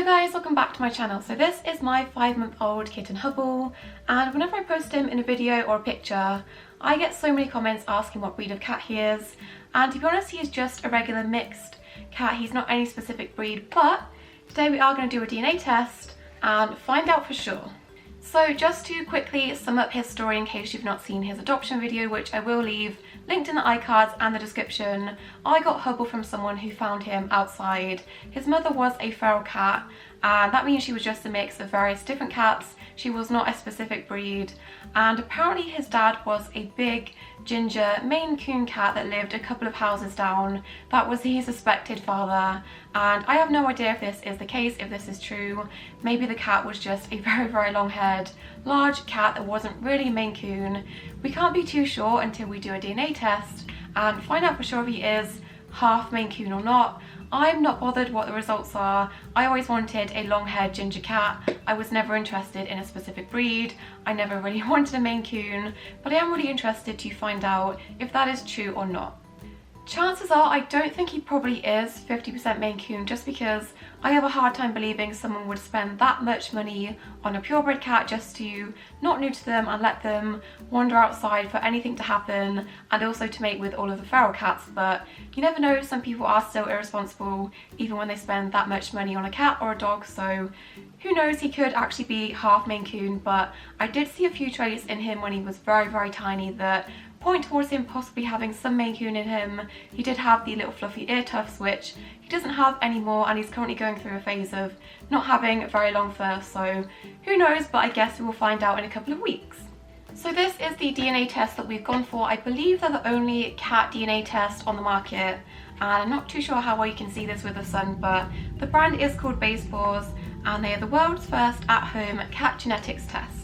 Hello guys, welcome back to my channel. So this is my 5-month-old kitten Hubble, and whenever I post him in a video or a picture, I get so many comments asking what breed of cat he is, and to be honest, he is just a regular mixed cat. He's not any specific breed, but today we are going to do a DNA test and find out for sure. So just to quickly sum up his story in case you've not seen his adoption video, which I will leave linked in the iCards and the description, I got Hubble from someone who found him outside. His mother was a feral cat, and that means she was just a mix of various different cats. She was not a specific breed, and apparently his dad was a big ginger Maine Coon cat that lived a couple of houses down. That was his suspected father, and I have no idea if this is the case, if this is true. Maybe the cat was just a very long-haired, large cat that wasn't really Maine Coon. We can't be too sure until we do a DNA test and find out for sure if he is half Maine Coon or not. I'm not bothered what the results are. I always wanted a long-haired ginger cat. I was never interested in a specific breed. I never really wanted a Maine Coon, but I am really interested to find out if that is true or not. Chances are I don't think he probably is 50% Maine Coon, just because I have a hard time believing someone would spend that much money on a purebred cat just to not neuter them and let them wander outside for anything to happen, and also to mate with all of the feral cats. But you never know, some people are still irresponsible even when they spend that much money on a cat or a dog, so who knows, he could actually be half Maine Coon. But I did see a few traits in him when he was very tiny that point towards him possibly having some Maine Coon in him. He did have the little fluffy ear tufts, which he doesn't have anymore, and he's currently going through a phase of not having very long fur, so who knows, but I guess we will find out in a couple of weeks. So this is the DNA test that we've gone for. I believe they're the only cat DNA test on the market, and I'm not too sure how well you can see this with the sun, but the brand is called Paws, and they are the world's first at-home cat genetics test.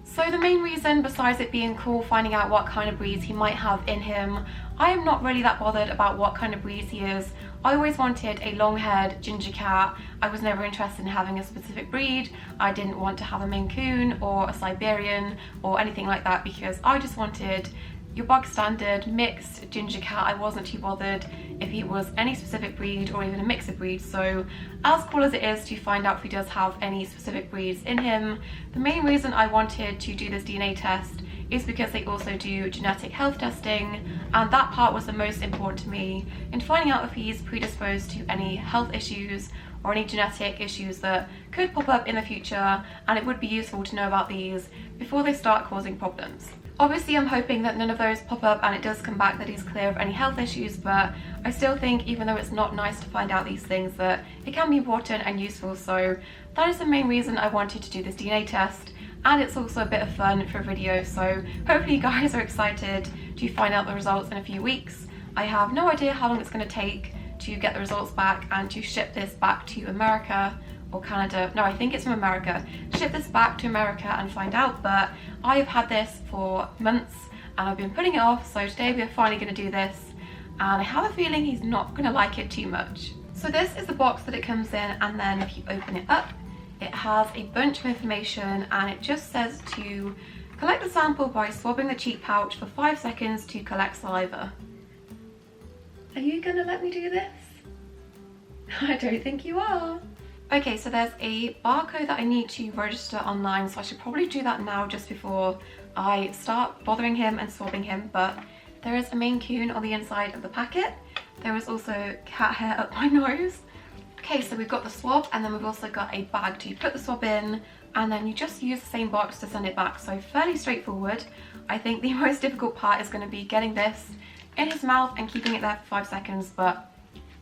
So the main reason, besides it being cool finding out what kind of breeds he might have in him, I am not really that bothered about what kind of breeds he is. I always wanted a long-haired ginger cat. I was never interested in having a specific breed. I didn't want to have a Maine Coon or a Siberian or anything like that, because I just wanted your bog standard mixed ginger cat. I wasn't too bothered if he was any specific breed or even a mix of breeds. So as cool as it is to find out if he does have any specific breeds in him, the main reason I wanted to do this DNA test is because they also do genetic health testing, and that part was the most important to me in finding out if he's predisposed to any health issues or any genetic issues that could pop up in the future, and it would be useful to know about these before they start causing problems. Obviously, I'm hoping that none of those pop up and it does come back that he's clear of any health issues, but I still think, even though it's not nice to find out these things, that it can be important and useful. So that is the main reason I wanted to do this DNA test, and it's also a bit of fun for a video, so hopefully you guys are excited to find out the results in a few weeks. I have no idea how long it's going to take to get the results back and to ship this back to America or Canada. No, I think it's from America. Ship this back to America and find out, but I've had this for months and I've been putting it off, so today we're finally going to do this, and I have a feeling he's not going to like it too much. So this is the box that it comes in, and then if you open it up, it has a bunch of information, and it just says to collect the sample by swabbing the cheek pouch for 5 seconds to collect saliva. Are you going to let me do this? I don't think you are. Okay, so there's a barcode that I need to register online, so I should probably do that now just before I start bothering him and swabbing him. But there is a Maine Coon on the inside of the packet. There is also cat hair up my nose. Okay, so we've got the swab, and then we've also got a bag to put the swab in, and then you just use the same box to send it back. So fairly straightforward. I think the most difficult part is going to be getting this in his mouth and keeping it there for 5 seconds, but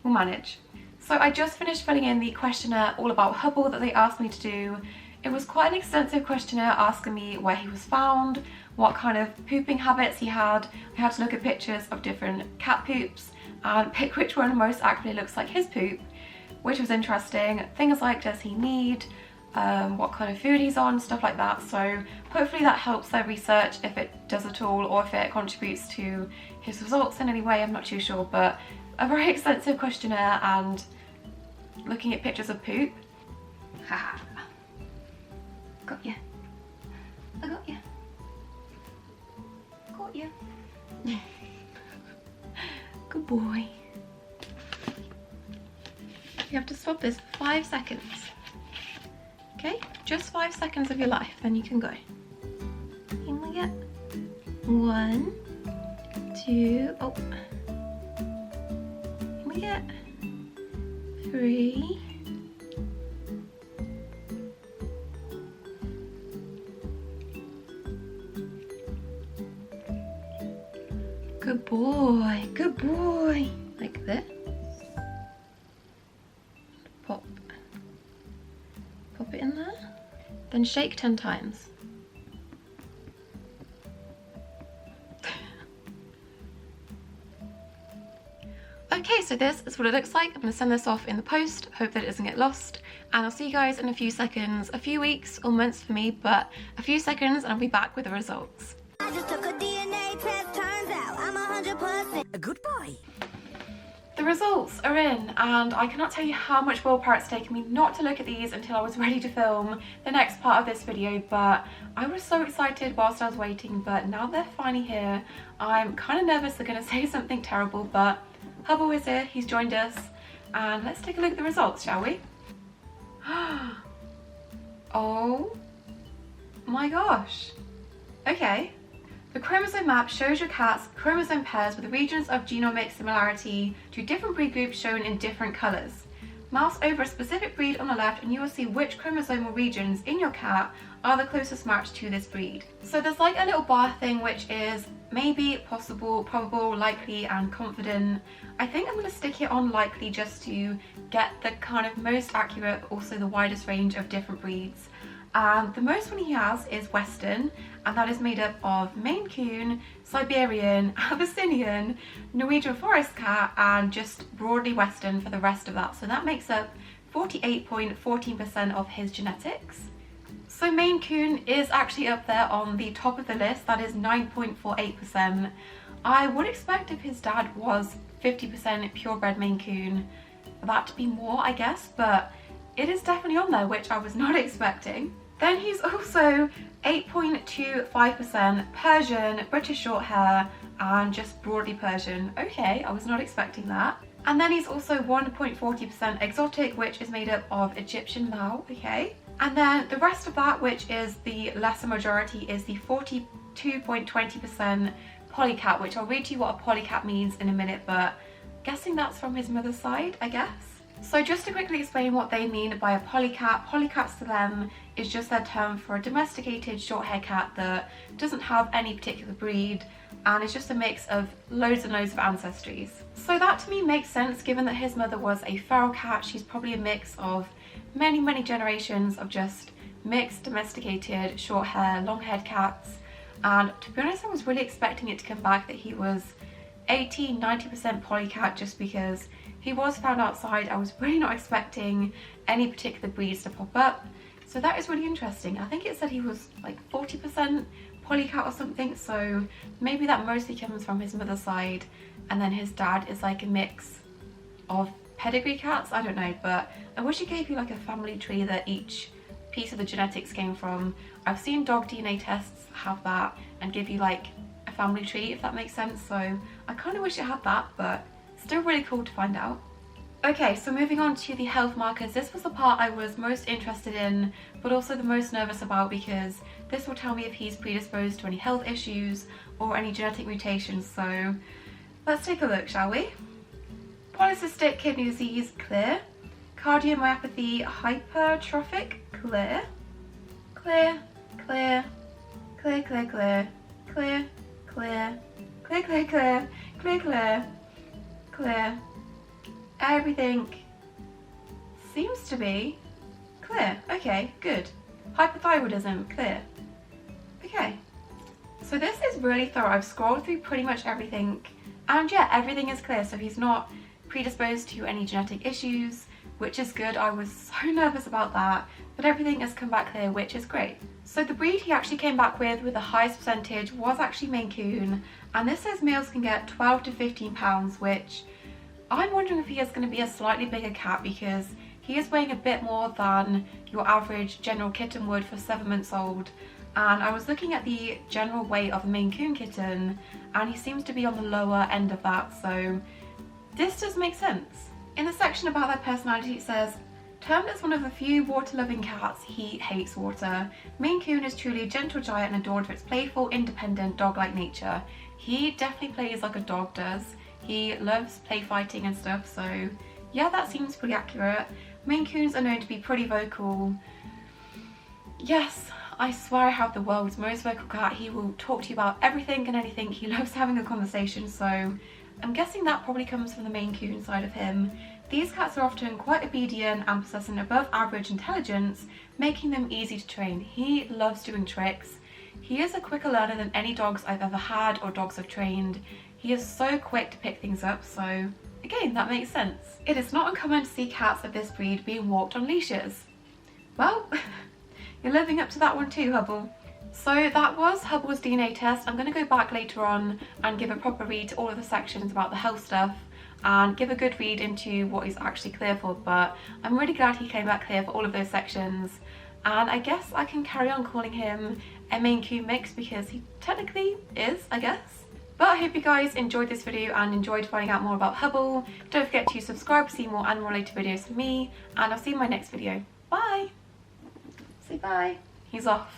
we'll manage. So I just finished filling in the questionnaire all about Hubble that they asked me to do. It was quite an extensive questionnaire asking me where he was found, what kind of pooping habits he had. I had to look at pictures of different cat poops and pick which one most accurately looks like his poop, which was interesting. Things like, does he need, what kind of food he's on, stuff like that. So hopefully that helps their research, if it does at all, or if it contributes to his results in any way. I'm not too sure, but a very extensive questionnaire and looking at pictures of poop. Haha. Got ya. I got ya. Got ya. Good boy. You have to swab this for 5 seconds. Okay, just 5 seconds of your life, then you can go. Can we get 1, 2, oh. Can we get 3, good boy, good boy. Like this. Pop it in there. Then shake 10 times. Okay, so this is what it looks like. I'm going to send this off in the post, hope that it doesn't get lost, and I'll see you guys in a few seconds, a few weeks or months for me, but a few seconds and I'll be back with the results. I just took a DNA test, turns out I'm 100% a good boy. The results are in, and I cannot tell you how much willpower it's taken me not to look at these until I was ready to film the next part of this video, but I was so excited whilst I was waiting, but now they're finally here. I'm kind of nervous they're going to say something terrible, but Hubble is here, he's joined us, and let's take a look at the results, shall we? Oh my gosh. Okay. The chromosome map shows your cat's chromosome pairs with regions of genomic similarity to different breed groups shown in different colours. Mouse over a specific breed on the left and you will see which chromosomal regions in your cat are the closest match to this breed. So there's like a little bar thing which is maybe, possible, probable, likely and confident. I think I'm going to stick it on likely just to get the kind of most accurate but also the widest range of different breeds. And the most one he has is Western, and that is made up of Maine Coon, Siberian, Abyssinian, Norwegian Forest Cat, and just broadly Western for the rest of that. So that makes up 48.14% of his genetics. So Maine Coon is actually up there on the top of the list, that is 9.48%. I would expect if his dad was 50% purebred Maine Coon, for that to be more, I guess, but it is definitely on there, which I was not expecting. Then he's also 8.25% Persian, British short hair, and just broadly Persian. Okay, I was not expecting that. And then he's also 1.40% exotic, which is made up of Egyptian Lao, okay. And then the rest of that, which is the lesser majority, is the 42.20% polycat, which I'll read to you what a polycat means in a minute, but guessing that's from his mother's side, I guess. So just to quickly explain what they mean by a polycat, polycats to them is just their term for a domesticated short-haired cat that doesn't have any particular breed and is just a mix of loads and loads of ancestries. So that to me makes sense given that his mother was a feral cat. She's probably a mix of many generations of just mixed domesticated short hair, long haired cats, and to be honest I was really expecting it to come back that he was 80-90% polycat just because he was found outside. I was really not expecting any particular breeds to pop up. So that is really interesting. I think it said he was like 40% polycat or something, so maybe that mostly comes from his mother's side and then his dad is like a mix of pedigree cats. I don't know, but I wish it gave you like a family tree that each piece of the genetics came from. I've seen dog DNA tests have that and give you like a family tree, if that makes sense, so I kind of wish it had that, but still really cool to find out. Okay, so moving on to the health markers. This was the part I was most interested in, but also the most nervous about because this will tell me if he's predisposed to any health issues or any genetic mutations. So let's take a look, shall we? Polycystic kidney disease, clear. Cardiomyopathy hypertrophic, clear. Clear, clear, clear, clear, clear, clear, clear, clear, clear, clear, clear, clear, clear. Everything seems to be clear. Okay, good. Hypothyroidism, clear. Okay, so this is really thorough. I've scrolled through pretty much everything and yeah, everything is clear. So he's not predisposed to any genetic issues, which is good. I was so nervous about that, but everything has come back clear, which is great. So the breed he actually came back with the highest percentage was actually Maine Coon, and this says males can get 12 to 15 pounds, which I'm wondering if he is going to be a slightly bigger cat because he is weighing a bit more than your average general kitten would for 7 months old. And I was looking at the general weight of a Maine Coon kitten and he seems to be on the lower end of that, so this does make sense. In the section about their personality it says Termed as one of the few water-loving cats, he hates water. Maine Coon is truly a gentle giant and adored for its playful, independent, dog-like nature. He definitely plays like a dog does. He loves play fighting and stuff, so yeah, that seems pretty accurate. Maine Coons are known to be pretty vocal. Yes, I swear I have the world's most vocal cat. He will talk to you about everything and anything. He loves having a conversation, so I'm guessing that probably comes from the Maine Coon side of him. These cats are often quite obedient and possess an above average intelligence, making them easy to train. He loves doing tricks. He is a quicker learner than any dogs I've ever had or dogs I've trained. He is so quick to pick things up, so again, that makes sense. It is not uncommon to see cats of this breed being walked on leashes. Well, you're living up to that one too, Hubble. So that was Hubble's DNA test. I'm going to go back later on and give a proper read to all of the sections about the health stuff and give a good read into what he's actually clear for, but I'm really glad he came back clear for all of those sections, and I guess I can carry on calling him a Maine Coon mix because he technically is, I guess. But I hope you guys enjoyed this video and enjoyed finding out more about Hubble. Don't forget to subscribe to see more animal related videos from me, and I'll see you in my next video. Bye! Say bye. He's off.